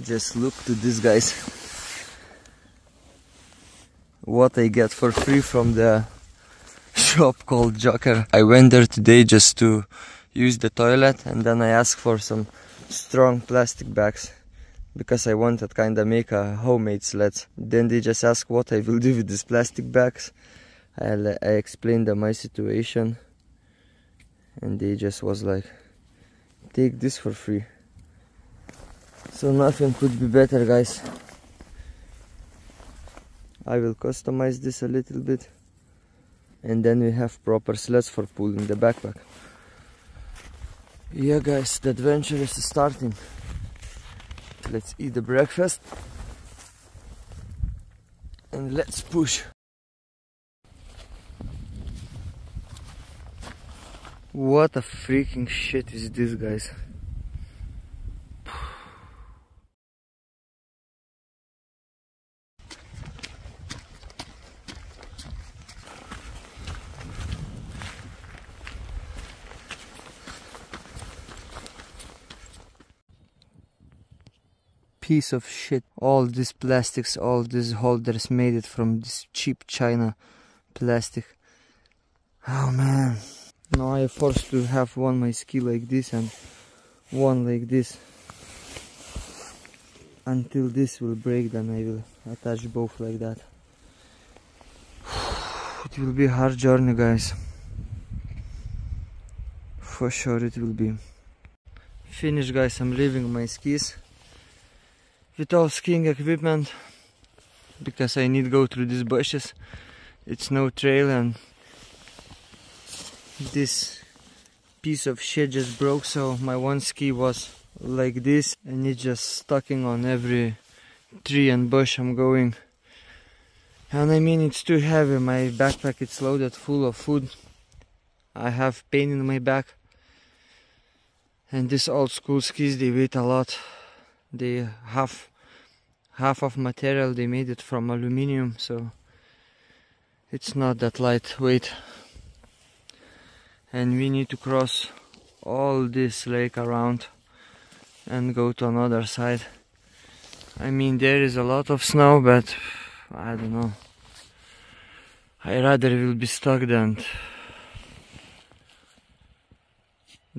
Just look to this, guys. What I get for free from the shop called Joker. I went there today just to use the toilet, and then I asked for some strong plastic bags because I wanted kinda make a homemade sled. Then they just asked what I will do with these plastic bags. I explained them my situation, and they just was like, take this for free. So nothing could be better, guys. I will customize this a little bit, and then we have proper sleds for pulling the backpack. Yeah, guys, the adventure is starting. Let's eat the breakfast and let's push. What a freaking shit is this, guys? Piece of shit. All these plastics, all these holders made it from this cheap China plastic. Oh man. Now I'm forced to have one my ski like this and one like this. Until this will break, then I will attach both like that. It will be a hard journey, guys. For sure it will be. Finished, guys. I'm leaving my skis with all skiing equipment because I need to go through these bushes. It's no trail, and this piece of shit just broke, so my one ski was like this and it's just stucking on every tree and bush I'm going. And I mean, it's too heavy. My backpack is loaded full of food. I have pain in my back, and these old school skis, they weigh a lot. They have half of material, they made it from aluminium, so it's not that lightweight. And we need to cross all this lake around and go to another side. I mean, there is a lot of snow, but I don't know. I rather will be stuck than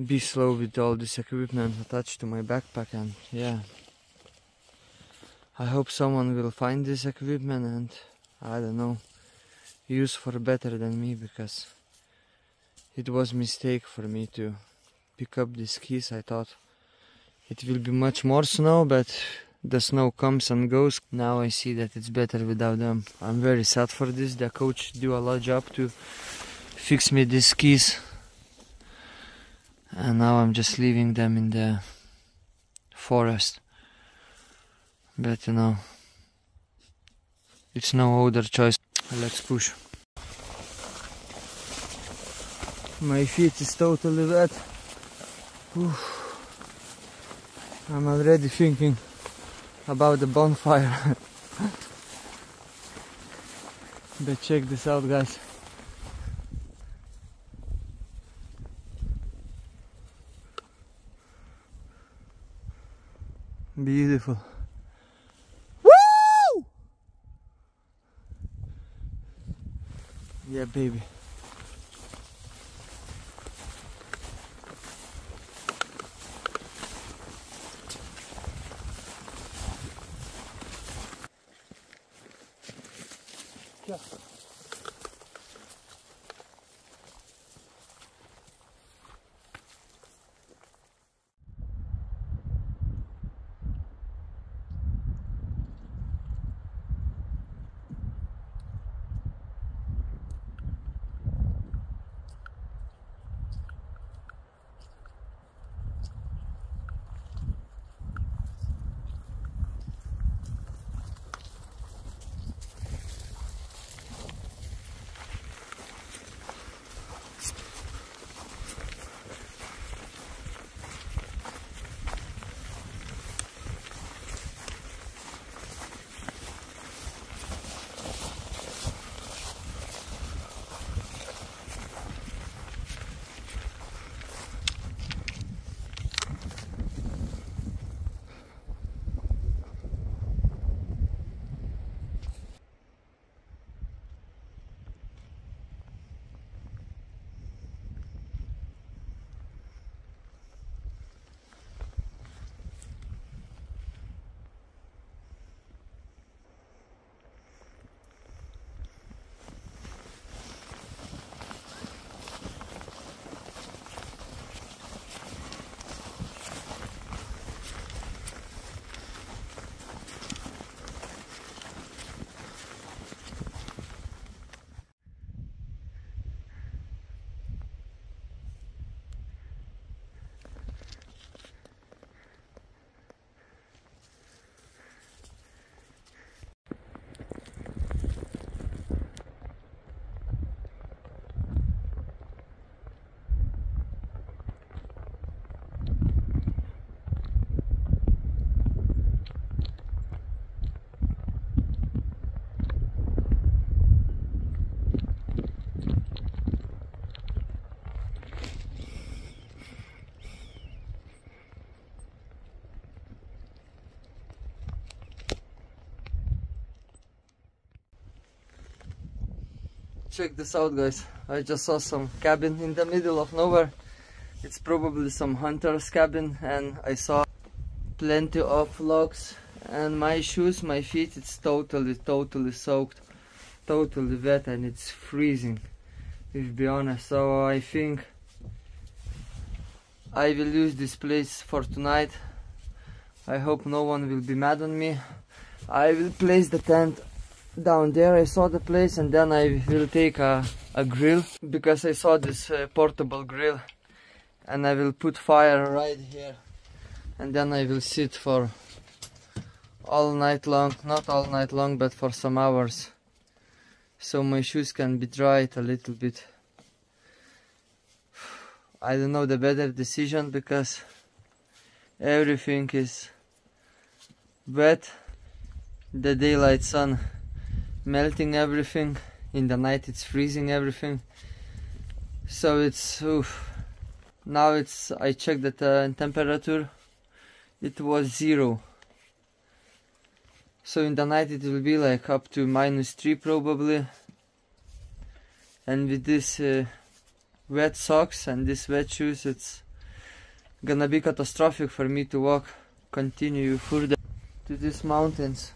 be slow with all this equipment attached to my backpack. And yeah, I hope someone will find this equipment and, I don't know, use for better than me, because it was a mistake for me to pick up these skis. I thought it will be much more snow, but the snow comes and goes. Now I see that it's better without them. I'm very sad for this. The coach do a lot of job to fix me these skis, and now I'm just leaving them in the forest. But you know, it's no other choice. Let's push. My feet is totally wet. I'm already thinking about the bonfire. But check this out, guys. Beautiful. Woo! Yeah, baby. Yeah. Check this out, guys. I just saw some cabin in the middle of nowhere. It's probably some hunter's cabin, and I saw plenty of logs, and my shoes, my feet, it's totally soaked, totally wet, and it's freezing, to be honest. So I think I will use this place for tonight. I hope no one will be mad on me. I will place the tent down there. I saw the place, and then I will take a grill, because I saw this portable grill, and I will put fire right here, and then I will sit for all night long, not all night long, but for some hours, so my shoes can be dried a little bit. I don't know the better decision, because everything is wet, the daylight sun melting everything, in the night it's freezing everything, so it's now it's, I checked the temperature, it was 0, so in the night it will be like up to -3 probably, and with this wet socks and these wet shoes, it's gonna be catastrophic for me to continue further to these mountains.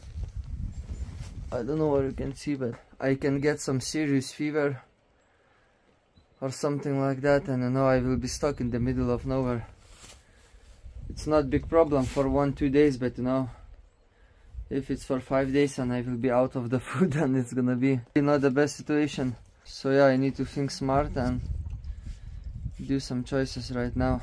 I don't know what you can see, but I can get some serious fever or something like that, and I know I will be stuck in the middle of nowhere. It's not big problem for 1-2 days, but you know, if it's for 5 days and I will be out of the food, then it's gonna be not the best situation. So yeah, I need to think smart and do some choices right now.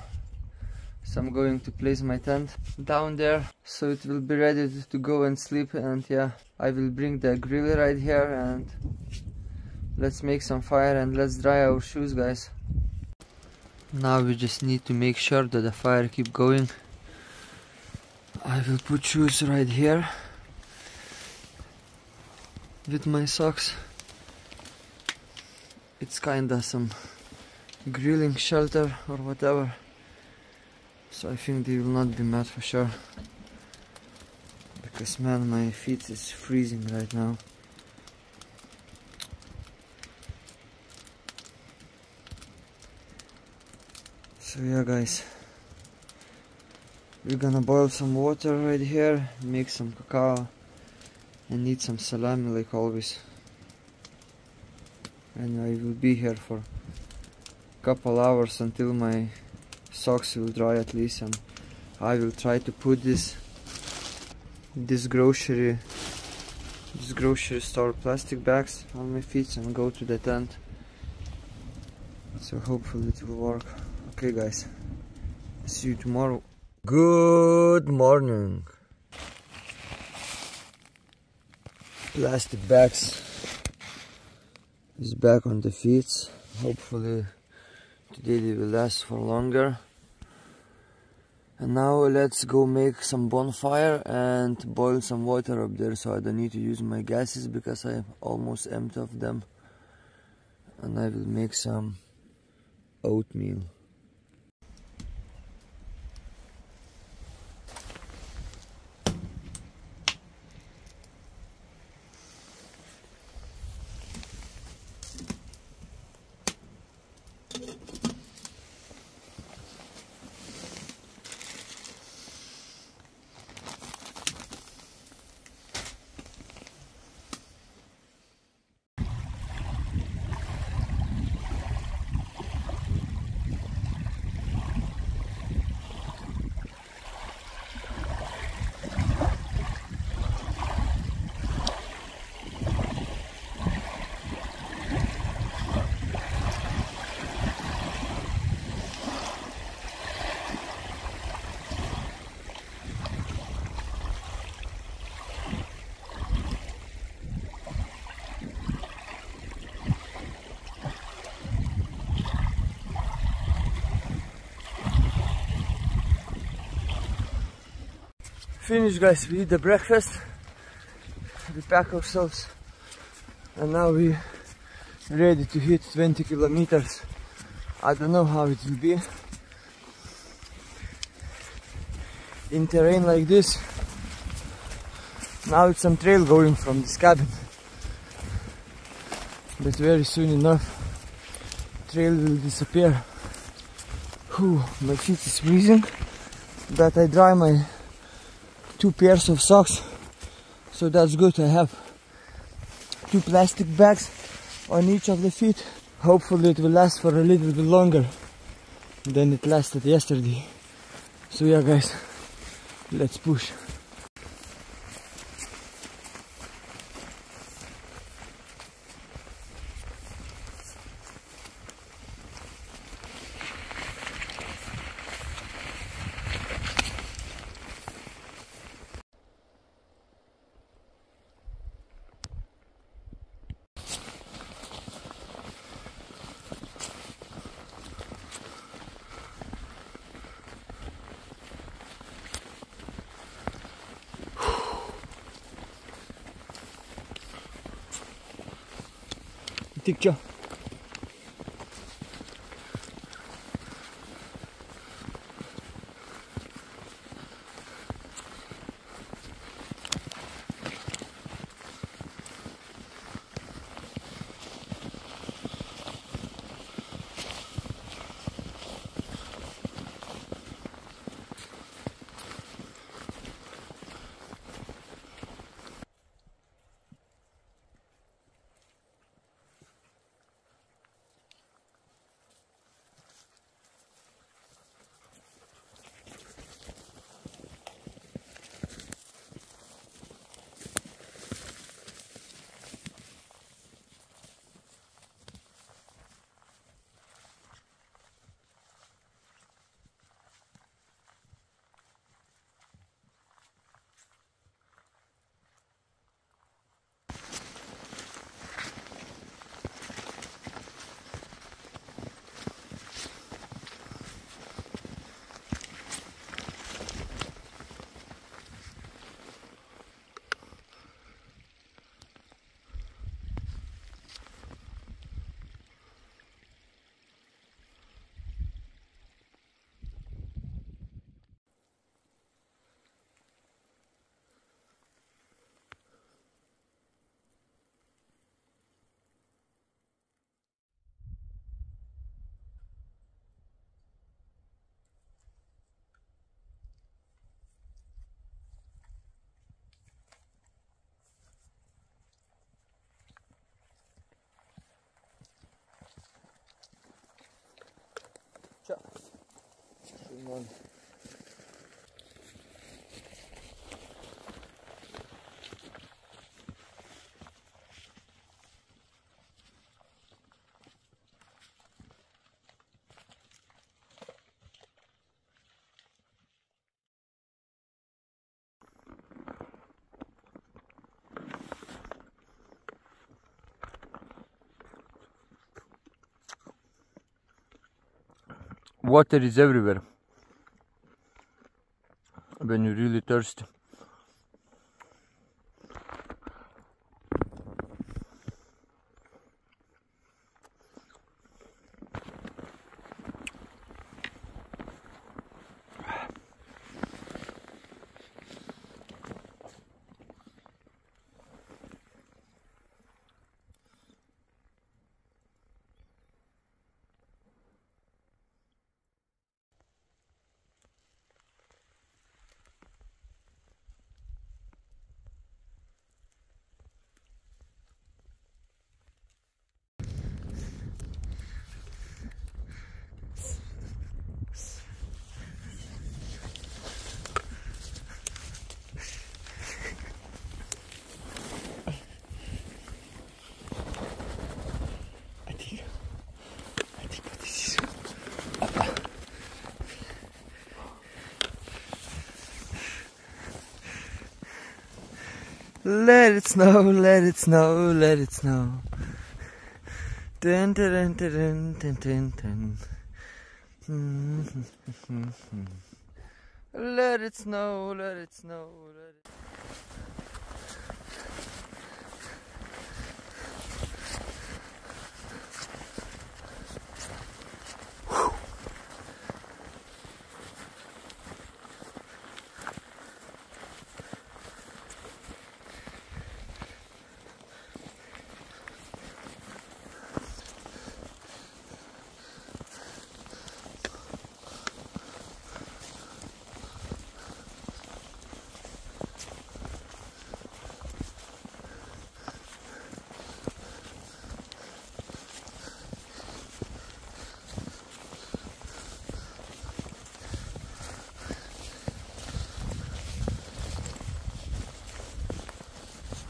So I'm going to place my tent down there, so it will be ready to go and sleep. And yeah, I will bring the grill right here, and let's make some fire and let's dry our shoes, guys. Now we just need to make sure that the fire keep going. I will put shoes right here with my socks. It's kinda some grilling shelter or whatever, so I think they will not be mad for sure, because man, my feet is freezing right now. So yeah, guys, we're gonna boil some water right here, make some cacao, and eat some salami like always. And I will be here for couple hours until my socks will dry at least, and I will try to put this grocery store plastic bags on my feet and go to the tent, so hopefully it will work. Okay guys, see you tomorrow. Good morning. Plastic bags is back on the feet. Hopefully today they will last for longer. And now let's go make some bonfire and boil some water up there, so I don't need to use my gases because I'm almost empty of them. And I will make some oatmeal. Finished, guys. We eat the breakfast, we pack ourselves, and now we ready to hit 20 kilometers. I don't know how it will be in terrain like this. Now it's some trail going from this cabin but very soon enough trail will disappear. Whew, my feet is freezing, but I dry my 2 pairs of socks, so that's good. I have 2 plastic bags on each of the feet. Hopefully it will last for a little bit longer than it lasted yesterday. So yeah guys, let's push. Tikça. Ciao. Water is everywhere when you're really thirsty. Let it snow, let it snow, let it snow. Dun, dun, dun, dun, dun, dun, dun. Let it snow, let it snow, let it.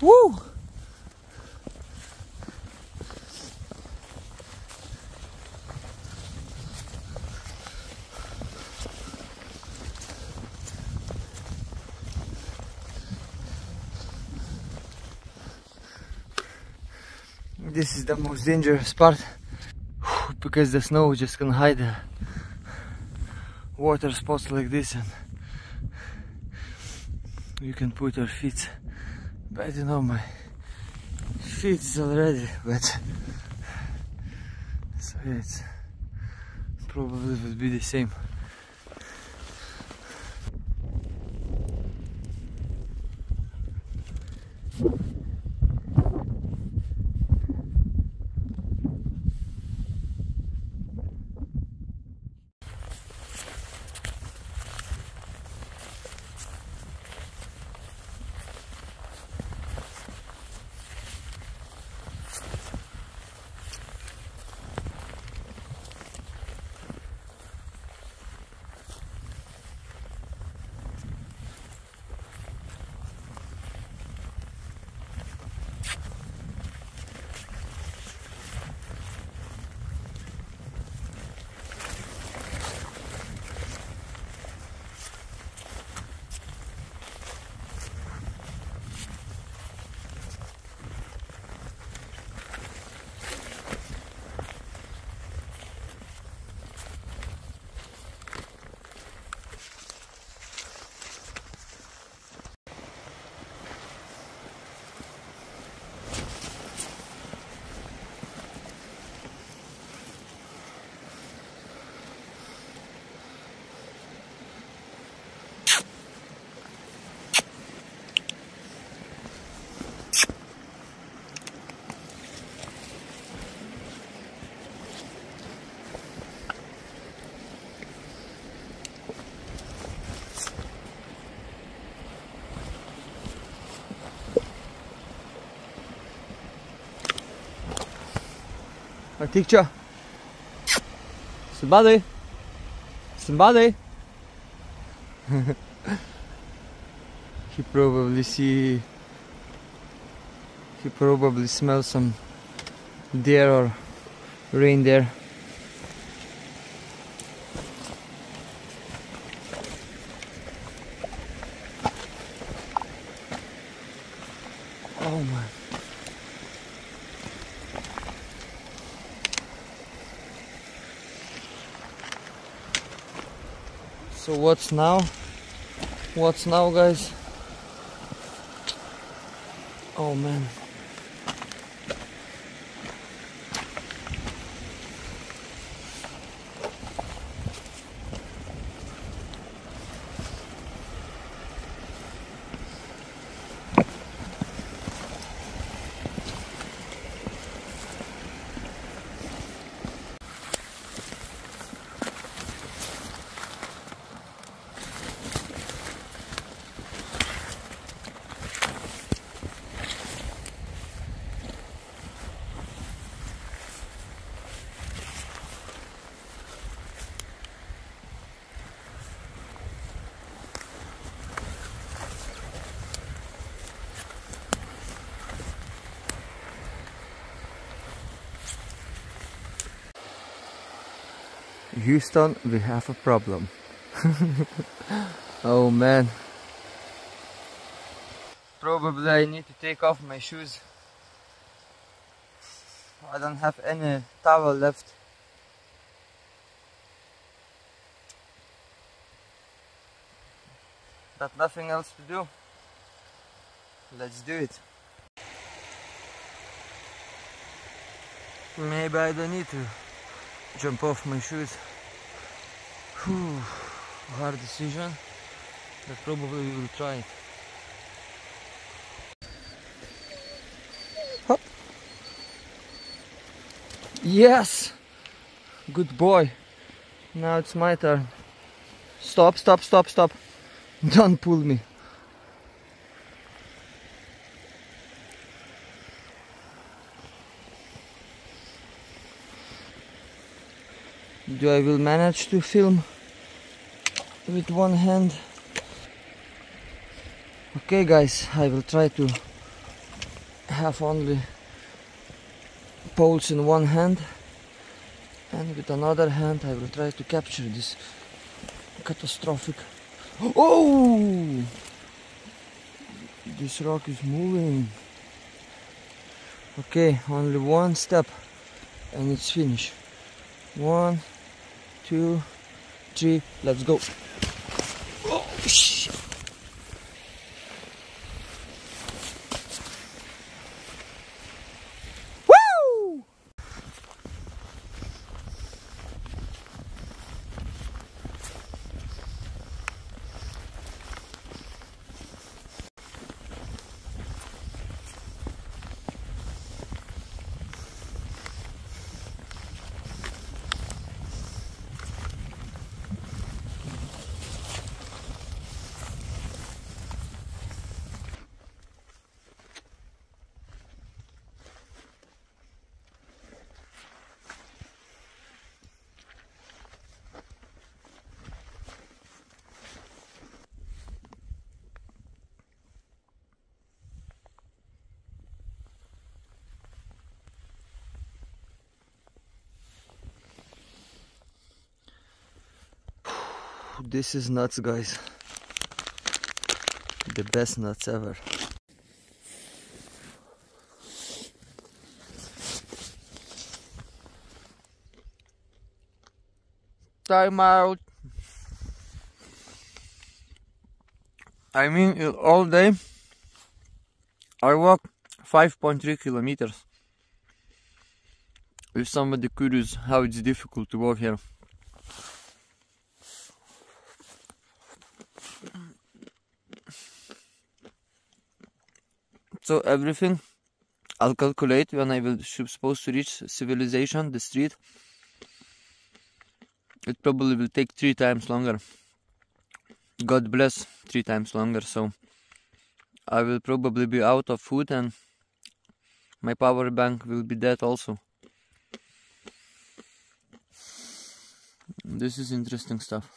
Woo! This is the most dangerous part because the snow just can hide the water spots like this, and you can put your feet, but you know my feet is already wet, so it's probably would be the same. Teacher, somebody. He probably smells some deer or reindeer. Oh man. So what's now? What's now, guys? Oh man. Houston, we have a problem. Oh man. Probably I need to take off my shoes. I don't have any towel left. But nothing else to do. Let's do it. Maybe I don't need to jump off my shoes. Whew, hard decision, but probably we will try it. Hop. Yes! Good boy. Now it's my turn. Stop, stop, stop, stop. Don't pull me. Do I will manage to film with one hand? Okay guys, I will try to have only poles in one hand, and with another hand I will try to capture this catastrophic. Oh! This rock is moving. Okay, only one step and it's finished. 1, 2, 3, let's go. Oh shit! Woo! This is nuts, guys. The best nuts ever. Time out. I mean, all day I walk 5.3 kilometers. If somebody curious how it's difficult to walk here. So everything I'll calculate when I will supposed to reach civilization, the street. It probably will take 3 times longer. God bless, 3 times longer. So I will probably be out of food and my power bank will be dead also. This is interesting stuff.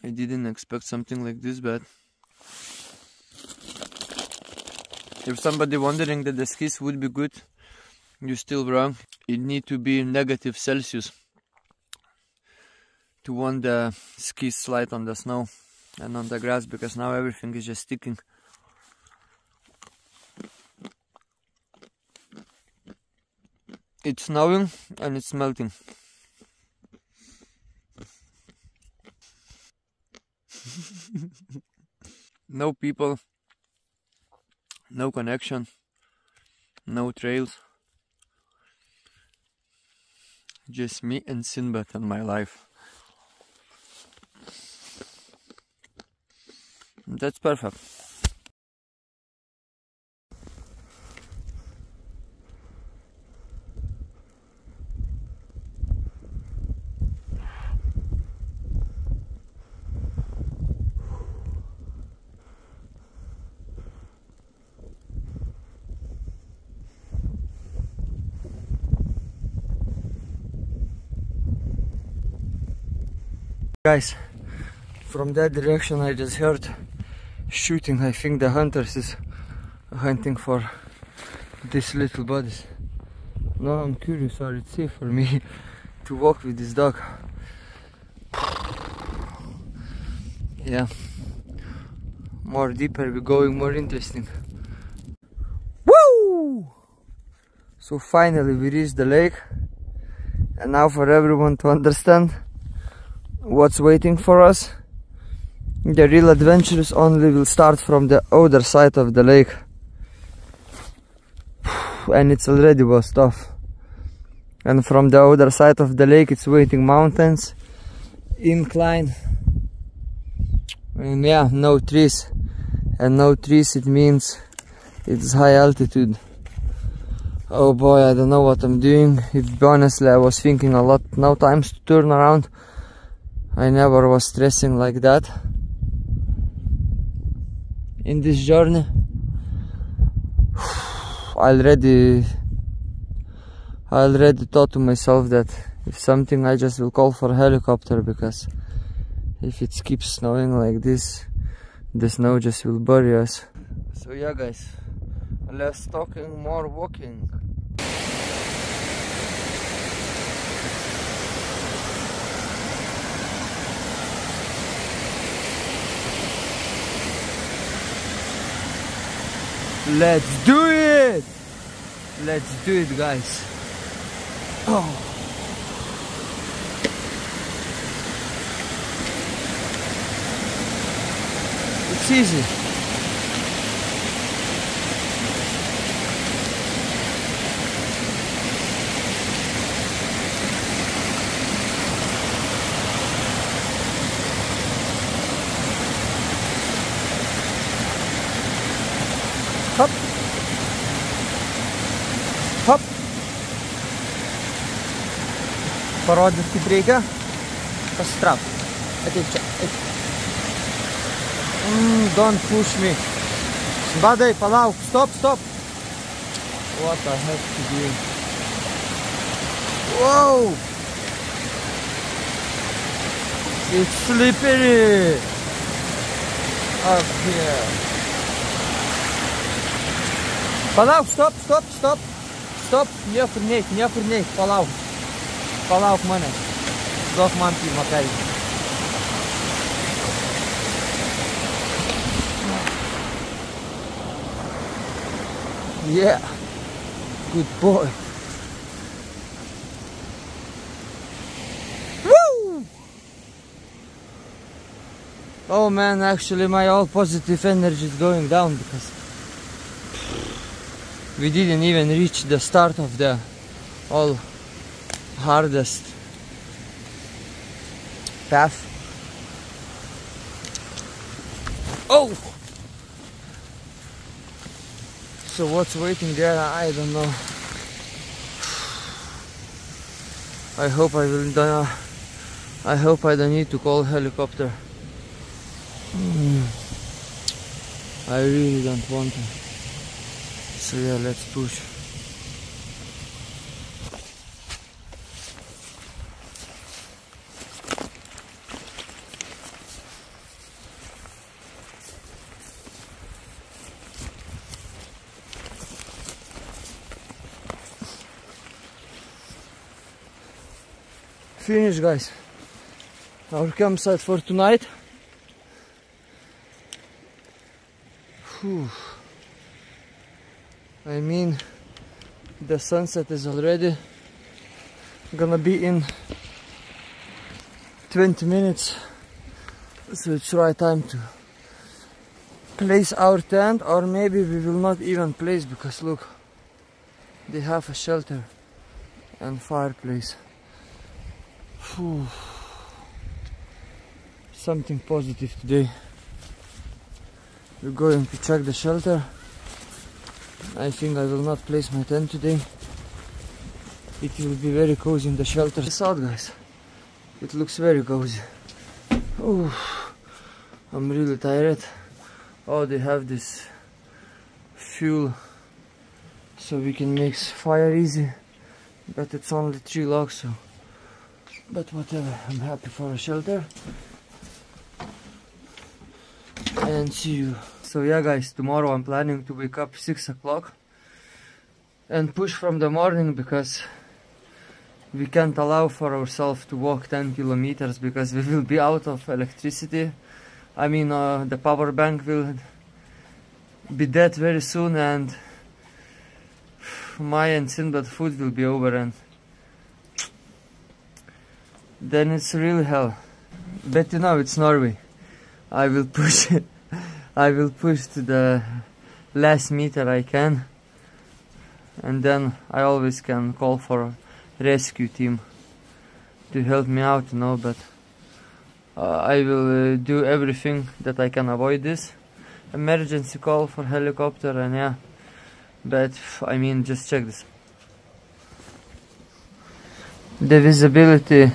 I didn't expect something like this, but if somebody wondering that the skis would be good, you're still wrong. It need to be negative Celsius to want the skis slide on the snow and on the grass, because now everything is just sticking. It's snowing and it's melting. No people, no connection, no trails. Just me and Sinbad and my life. That's perfect. Guys, from that direction I just heard shooting. I think the hunters is hunting for these little bodies. Now I'm curious, are it safe for me to walk with this dog? Yeah, more deeper we're going, more interesting. Woo! So finally we reached the lake, and now for everyone to understand what's waiting for us, the real adventures only will start from the other side of the lake, and it's already was tough. And from the other side of the lake it's waiting mountains, incline, and yeah, no trees. And no trees, it means it's high altitude. Oh boy, I don't know what I'm doing. If honestly I was thinking a lot. Now times to turn around. I never was stressing like that in this journey. I already thought to myself that if something, I just will call for a helicopter, because if it keeps snowing like this, the snow just will bury us. So yeah guys, less talking, more walking. Let's do it! Let's do it, guys. Oh. It's easy. Hop. Hop. Parodyti kaip reikia. Pasitrauk. Ateik čia. Don't push me. Badai, palauk. Stop, stop. What I have to do? Whoa. It's slippery. Up here. Palauk, stop, stop, stop. Stop, niekur neik, palauk. Palauk mane. Duok man pirmą pereiti. Yeah, good boy. Woo! Oh man, actually my all positive energy is going down because we didn't even reach the start of the all hardest path. Oh! So what's waiting there, I don't know. I hope I don't need to call helicopter. I really don't want to. So yeah, let's push. Finished, guys. Our campsite for tonight. Whew. I mean, the sunset is already gonna be in 20 minutes, so it's right time to place our tent, or maybe we will not even place, because look, they have a shelter and fireplace. Whew. Something positive today. We're going to check the shelter. I think I will not place my tent today. It will be very cozy in the shelter. Check this out, guys. It looks very cozy. Ooh, I'm really tired. Oh, they have this fuel so we can make fire easy, but it's only 3 logs, so but whatever, I'm happy for a shelter. And see you. So yeah guys, tomorrow I'm planning to wake up 6 o'clock and push from the morning, because we can't allow for ourselves to walk 10 kilometers because we will be out of electricity. I mean, the power bank will be dead very soon, and my and Sinbad food will be over, and then it's really hell. But you know, it's Norway. I will push it. I will push to the last meter I can, and then I always can call for a rescue team to help me out, you know. But I will do everything that I can avoid this emergency call for helicopter, and yeah. But I mean, just check this. The visibility,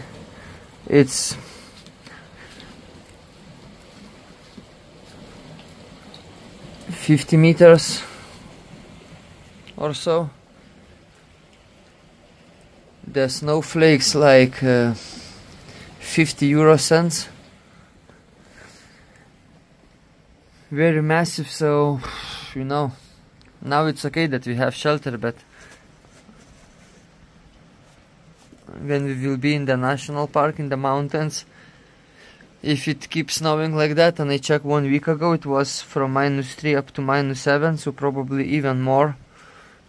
it's $50 meters or so. The snowflakes like 50 euro cents. Very massive, so you know, now it's okay that we have shelter, but when we will be in the national park in the mountains, if it keeps snowing like that, and I checked 1 week ago, it was from -3 up to -7, so probably even more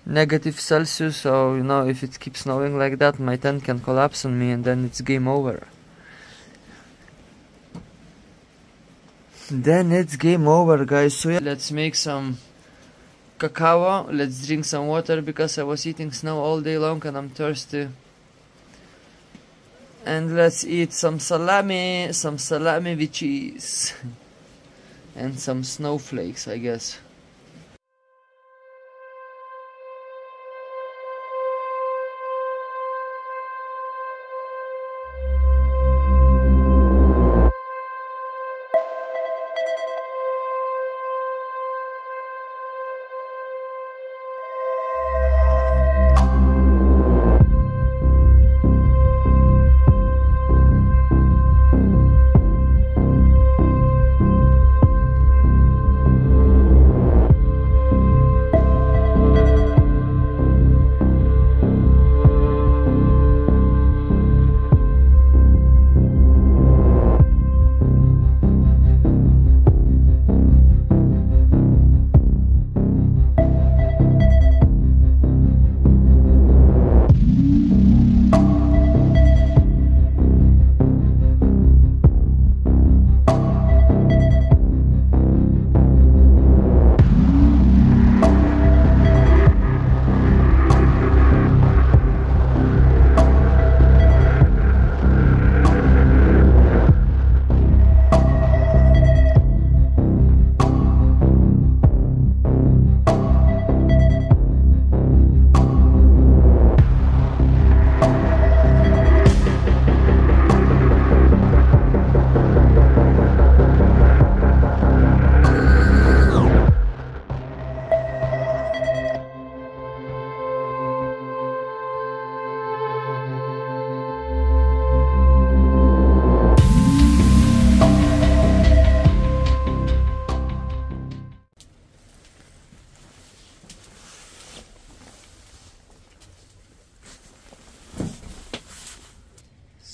negative Celsius. So, you know, if it keeps snowing like that, my tent can collapse on me and then it's game over. Then it's game over, guys. So yeah, let's make some cacao, let's drink some water because I was eating snow all day long and I'm thirsty. And let's eat some salami with cheese and some snowflakes, I guess.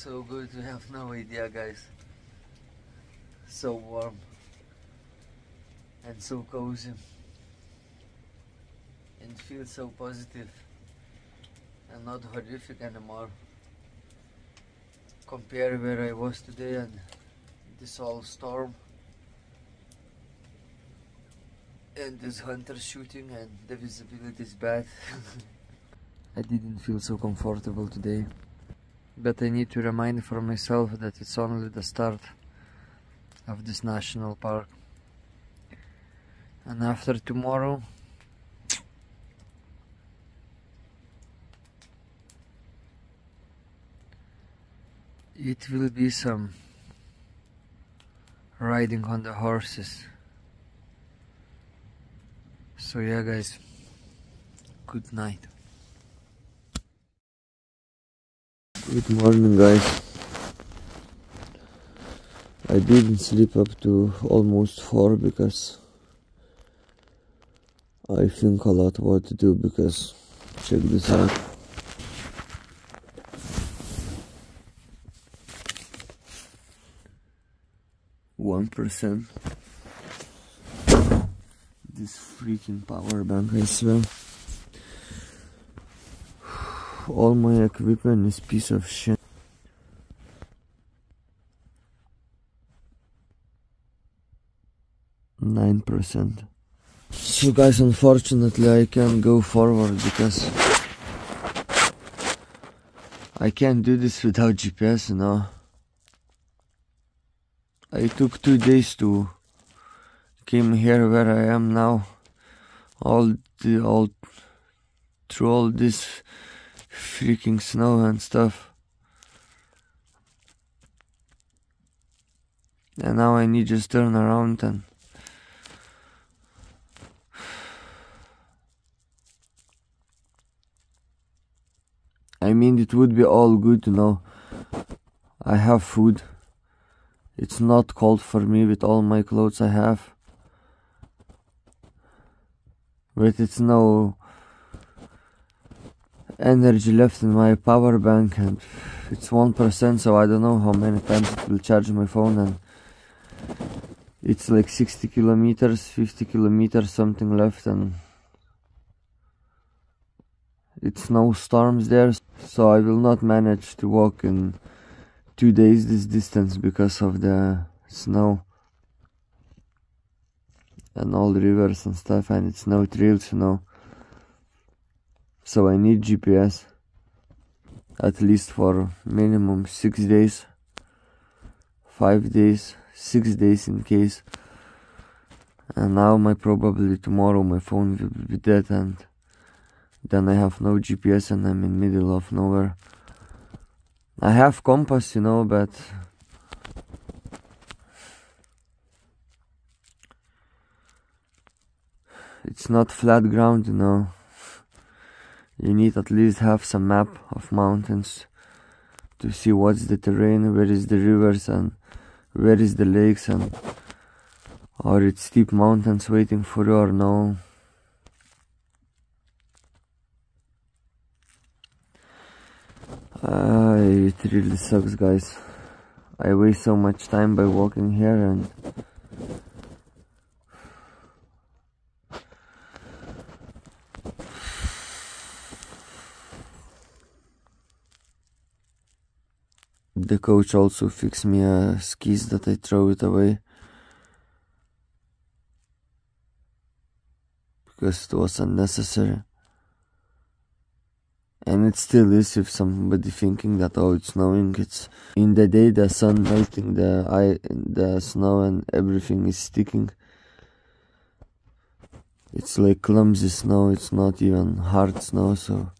So good, you have no idea, guys. So warm and so cozy and feels so positive and not horrific anymore. Compare where I was today and this all storm and this hunter shooting and the visibility is bad. I didn't feel so comfortable today. But I need to remind for myself that it's only the start of this national park. And after tomorrow, it will be some riding on the horses. So yeah, guys, good night. Good morning, guys. I didn't sleep up to almost 4 because I think a lot what to do, because check this out. %. This freaking power bank, I swear. All my equipment is piece of shit. %. So guys, unfortunately I can't go forward because I can't do this without GPS, you know. I took 2 days to came here where I am now. Through all this freaking snow and stuff. And now I need just turn around and I mean, it would be all good, you know. I have food. It's not cold for me with all my clothes I have. but it's no energy left in my power bank, and it's 1%, so I don't know how many times it will charge my phone. And it's like 60 kilometers, 50 kilometers, something left, and it's no storms there, so I will not manage to walk in 2 days this distance because of the snow and all the rivers and stuff, and it's no trails, you know. So I need GPS at least for minimum 6 days, 5 days, 6 days in case. And now probably tomorrow my phone will be dead, and then I have no GPS and I'm in middle of nowhere. I have compass, you know, but it's not flat ground, you know. You need at least have some map of mountains to see what's the terrain, where is the rivers and where is the lakes, and are it steep mountains waiting for you or no. It really sucks, guys. I waste so much time by walking here, and the coach also fixed me skis that I throw it away because it was unnecessary. And it still is, if somebody thinking that, oh, it's snowing, it's in the day the sun melting the snow and everything is sticking. It's like clumsy snow, it's not even hard snow, so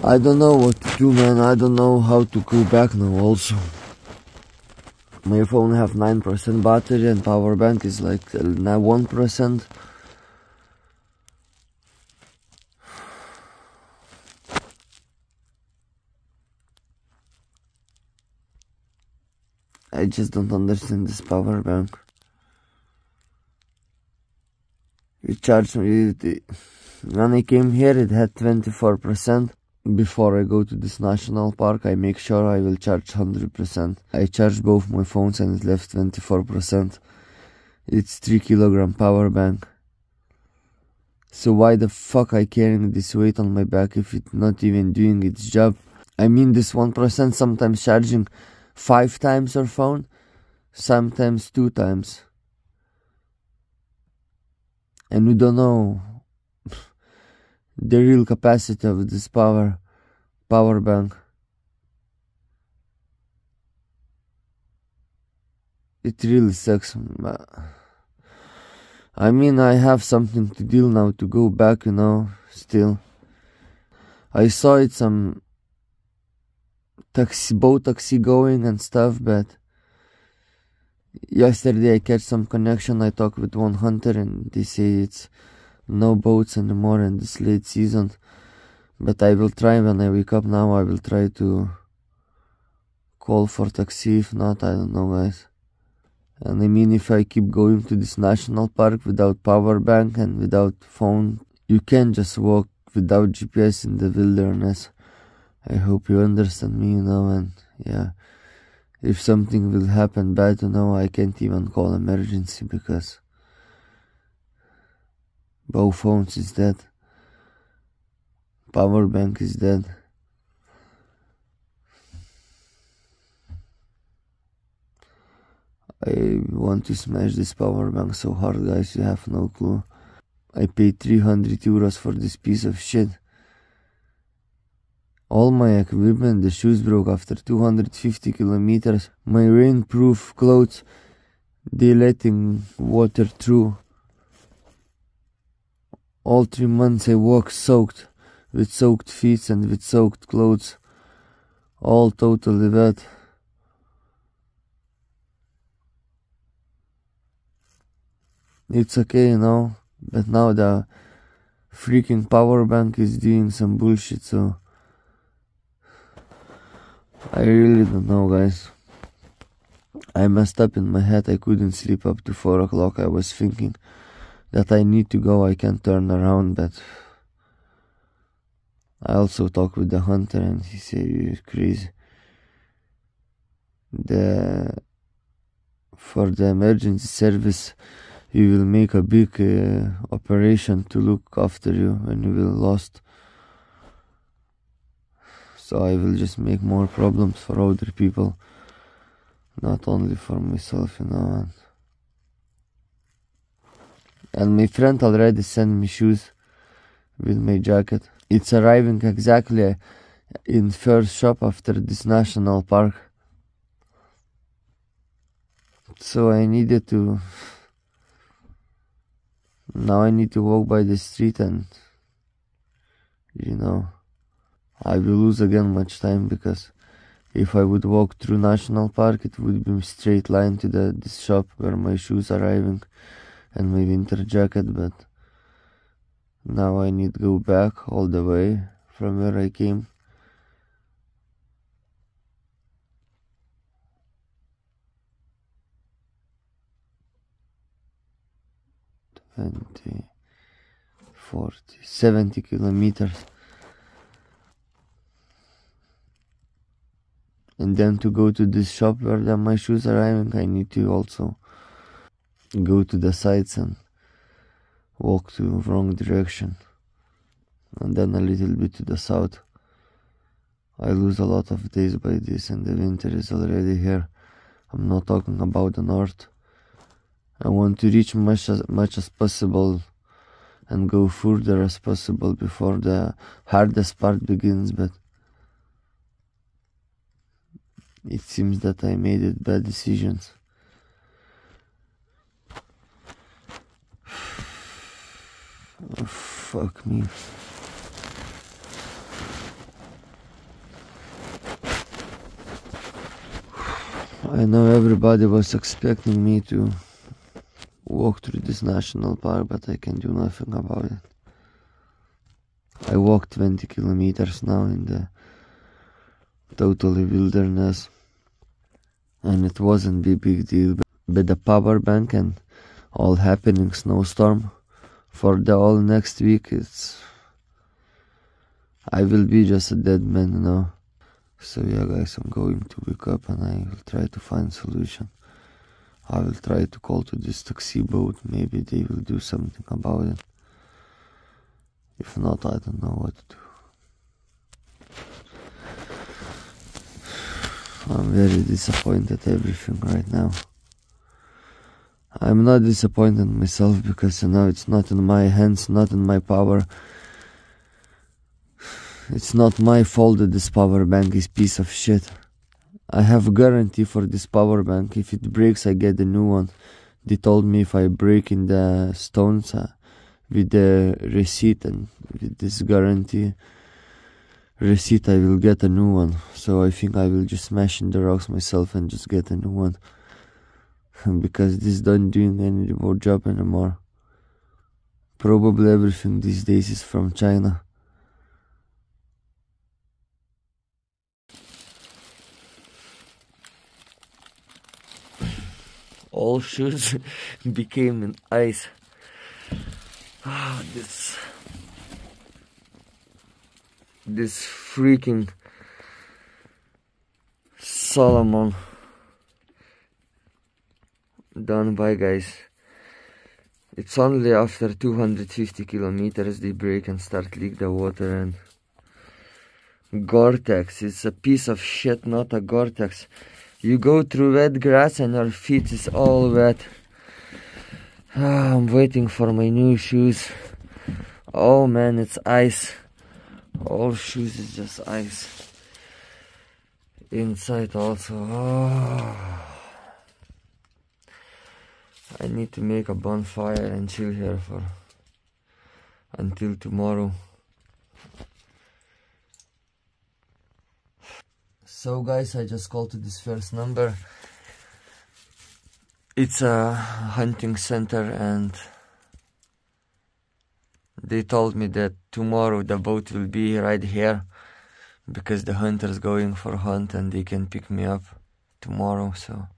I don't know what to do, man. I don't know how to go back now also. My phone have 9% battery and power bank is like 1%. I just don't understand this power bank. It charged me, when I came here it had 24%. Before I go to this national park, I make sure I will charge 100%. I charged both my phones and it left 24%. It's 3 kilogram power bank. So why the fuck I carrying this weight on my back if it's not even doing its job? I mean, this 1% sometimes charging 5 times your phone, sometimes 2 times. And we don't know the real capacity of this power bank. It really sucks. I mean, I have something to deal now to go back, you know, still. I saw it some boat taxi going and stuff, but yesterday I catch some connection. I talked with one hunter and they say it's no boats anymore in this late season. But I will try, when I wake up now, I will try to call for taxi. If not, I don't know, guys. And I mean, if I keep going to this national park without power bank and without phone, you can't just walk without GPS in the wilderness. I hope you understand me, you know. And yeah, if something will happen bad, you know, I can't even call emergency because both phones is dead. Power bank is dead. I want to smash this power bank so hard, guys, you have no clue. I paid 300 euros for this piece of shit. All my equipment, the shoes broke after 250 kilometers. My rainproof clothes, they letting water through. All 3 months I walk soaked, with soaked feet and with soaked clothes. All totally wet. It's okay, you know, but now the freaking power bank is doing some bullshit, so I really don't know, guys. I messed up in my head. I couldn't sleep up to 4 o'clock. I was thinking that I need to go. I can't turn around, but I also talked with the hunter and he said, "You're crazy. For the emergency service, you will make a big operation to look after you when you will lost. So I will just make more problems for other people, not only for myself, you know." And my friend already sent me shoes with my jacket. It's arriving exactly in first shop after this national park. So I needed to... Now I need to walk by the street and, you know, I will lose again much time, because if I would walk through national park, it would be straight line to this shop where my shoes are arriving and my winter jacket. But now I need to go back all the way from where I came. "20, 40, 70 kilometers. And then to go to this shop where my shoes are arriving, I need to also go to the sides and walk to wrong direction. And then a little bit to the south. I lose a lot of days by this, and the winter is already here. I'm not talking about the north. I want to reach much as possible and go further as possible before the hardest part begins, but it seems that I made it bad decisions. Oh, fuck me. I know everybody was expecting me to walk through this national park, but I can do nothing about it. I walked 20 kilometers now in the totally wilderness, and it wasn't a big deal. But the power bank and all happening snowstorm for the all next week, I will be just a dead man, you know. So yeah, guys, I'm going to wake up and I will try to find solution. I will try to call to this taxi boat. Maybe they will do something about it. If not, I don't know what to do. I'm very disappointed everything right now. I'm not disappointed in myself because, you know, it's not in my hands, not in my power. It's not my fault that this power bank is piece of shit. I have a guarantee for this power bank. If it breaks, I get a new one. They told me if I break in the stones with the receipt and with this guarantee receipt, I will get a new one. So I think I will just smash in the rocks myself and just get a new one. Because this don't doing any more job anymore. Probably everything these days is from China. All shoes became in ice. This freaking Solomon. Done by, guys. It's only after 250 kilometers they break and start leak the water. And Gore-Tex, it's a piece of shit, not a Gore-Tex. You go through wet grass and your feet is all wet. I'm waiting for my new shoes. Oh man, it's ice. All shoes is just ice. Inside also. Oh. I need to make a bonfire and chill here until tomorrow. So guys, I just called to this first number. It's a hunting center and they told me that tomorrow the boat will be right here because the hunter's going for a hunt and they can pick me up tomorrow. So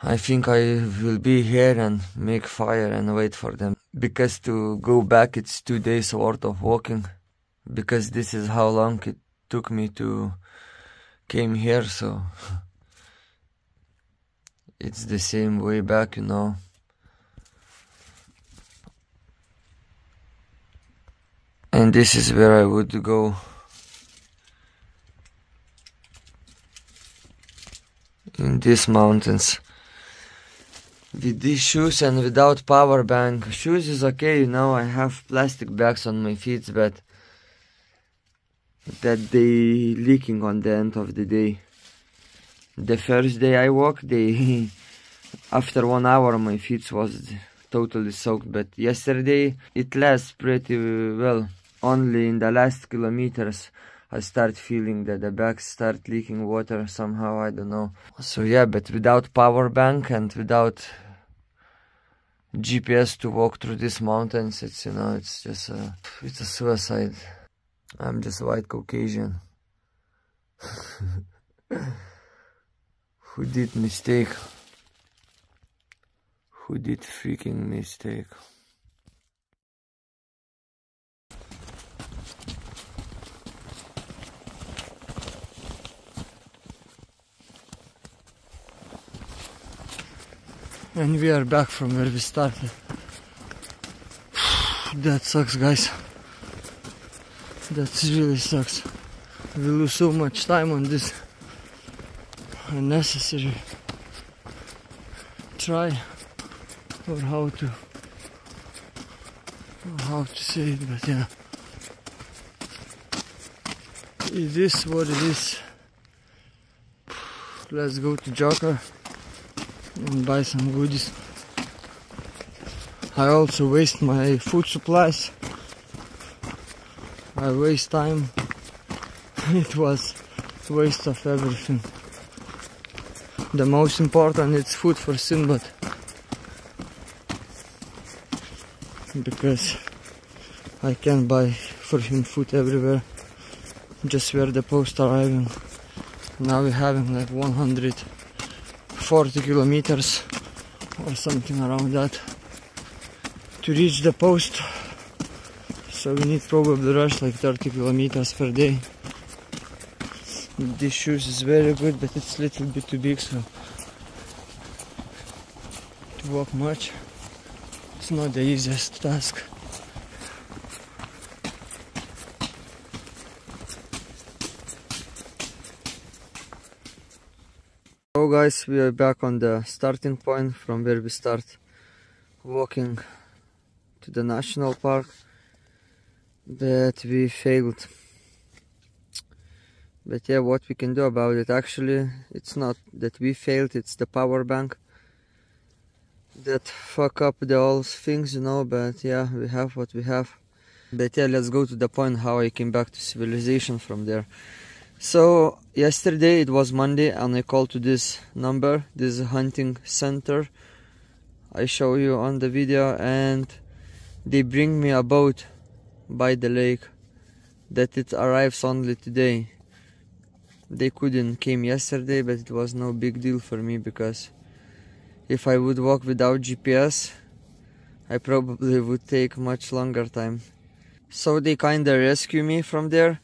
I think I will be here and make fire and wait for them. Because to go back it's 2 days worth of walking. Because this is how long it took me to came here, so it's the same way back, you know. And this is where I would go. In these mountains. With these shoes and without power bank. Shoes is okay, you know, I have plastic bags on my feet, but that they leaking on the end of the day. The first day I walked, after 1 hour my feet was totally soaked, but yesterday it lasts pretty well. Only in the last kilometers I start feeling that the bags start leaking water somehow, I don't know. So yeah, but without power bank and without GPS to walk through these mountains, it's, you know, it's just it's a suicide. I'm just white Caucasian who did mistake, who did freaking mistake. And we are back from where we started. That sucks, guys. That really sucks. We lose so much time on this unnecessary try, or how to say it, but yeah, it is what it is. Let's go to Joker and buy some goodies. I also waste my food supplies. I waste time. It was waste of everything. The most important is food for Sinbad, because I can buy for him food everywhere. Just where the post arriving. Now we're having like 140 kilometers or something around that to reach the post. So we need probably rush like 30 kilometers per day. This shoes is very good, but it's a little bit too big, so to walk much, it's not the easiest task. So guys, we are back on the starting point from where we start walking to the national park. But we failed. But yeah, what we can do about it? Actually, it's not that we failed, it's the power bank that fuck up the all things, you know. But yeah, we have what we have. But yeah, let's go to the point how I came back to civilization from there. So yesterday it was Monday and I called to this number, this hunting center I show you on the video, and they bring me a boat by the lake that it arrives only today. They couldn't came yesterday, but it was no big deal for me, because if I would walk without GPS I probably would take much longer time. So they kinda rescue me from there.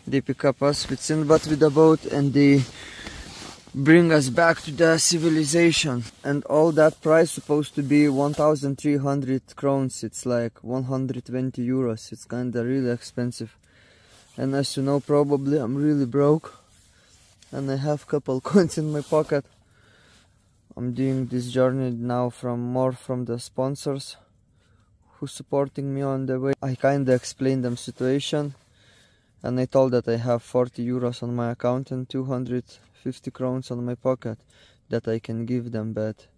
They pick up us with Sinbad with the boat and they bring us back to the civilization. And all that price supposed to be 1,300 crowns. It's like 120 euros. It's kinda really expensive. And as you know, probably I'm really broke and I have couple coins in my pocket. I'm doing this journey now more from the sponsors who supporting me on the way. I kinda explained them situation and I told that I have 40 euros on my account and 250 crowns on my pocket that I can give them, but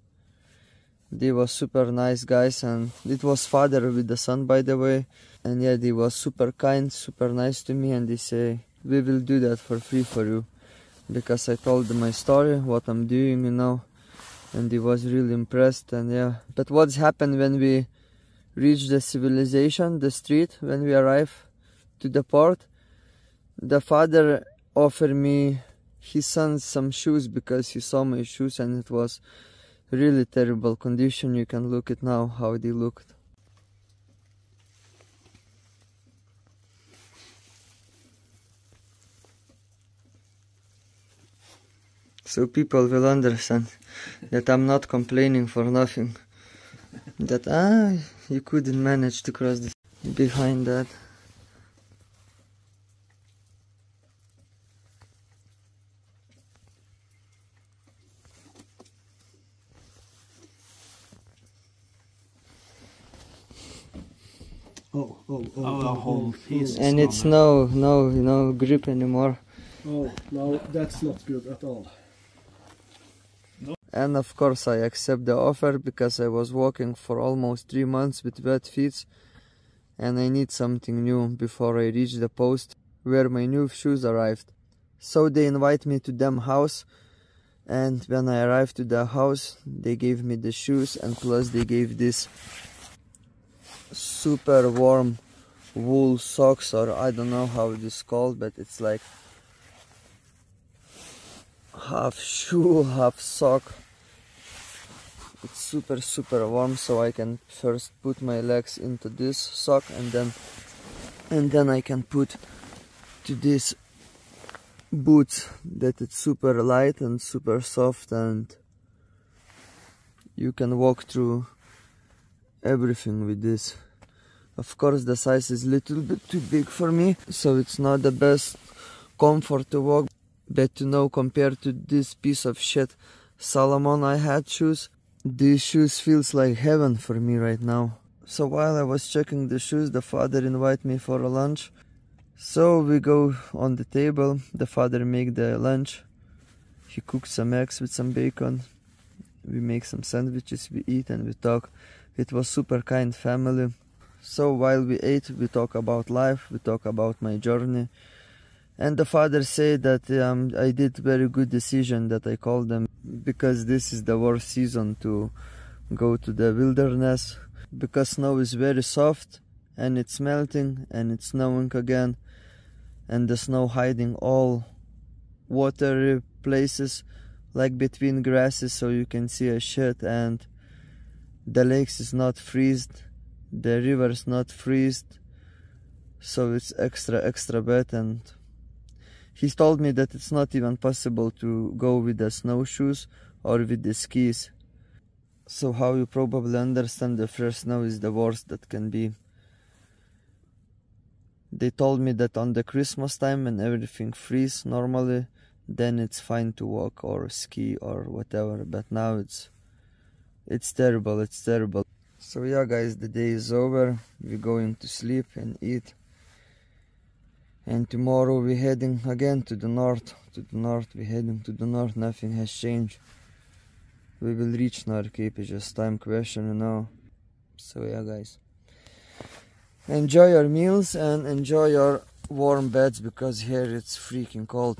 they was super nice guys, and it was father with the son, by the way, and yeah, they was super kind, super nice to me, and they say we will do that for free for you, because I told them my story, what I'm doing, you know, and they was really impressed. And yeah, but what's happened when we reached the civilization, the street, when we arrived to the port, the father offered me his son some shoes because he saw my shoes and it was really terrible condition. You can look at now how they looked. So people will understand that I'm not complaining for nothing. That you couldn't manage to cross this. Behind that. The whole piece. And it's no grip anymore. Oh, no, that's not good at all. And of course I accept the offer because I was walking for almost 3 months with wet feet and I need something new before I reach the post where my new shoes arrived. So they invite me to them house, and when I arrived to the house they gave me the shoes, and plus they gave this super warm wool socks, or I don't know how it is called, but it's like half shoe, half sock. It's super warm, so I can first put my legs into this sock and then I can put to this boots that it's super light and super soft, and you can walk through everything with this. Of course the size is a little bit too big for me, so it's not the best comfort to walk, but you know, compared to this piece of shit Salomon I had shoes, these shoes feels like heaven for me right now. So while I was checking the shoes, the father invited me for a lunch. So we go on the table, the father make the lunch, he cooked some eggs with some bacon, we make some sandwiches, we eat and we talk. It was super kind family. So while we ate, we talk about life, we talk about my journey. And the father said that I did very good decision that I called them, because this is the worst season to go to the wilderness, because snow is very soft and it's melting and it's snowing again, and the snow hiding all watery places like between grasses, so you can see a shit, and the lakes is not freezed, the river is not freezed, so it's extra bad. And he told me that it's not even possible to go with the snowshoes or with the skis. So how you probably understand, the fresh snow is the worst that can be. They told me that on the Christmas time when everything freezes normally, then it's fine to walk or ski or whatever, but now it's terrible, it's terrible. So yeah guys, the day is over, we're going to sleep and eat. And tomorrow we're heading again to the north, we're heading to the north, nothing has changed. We will reach North Cape, it's just time question, you know. So yeah guys, enjoy your meals and enjoy your warm beds, because here it's freaking cold.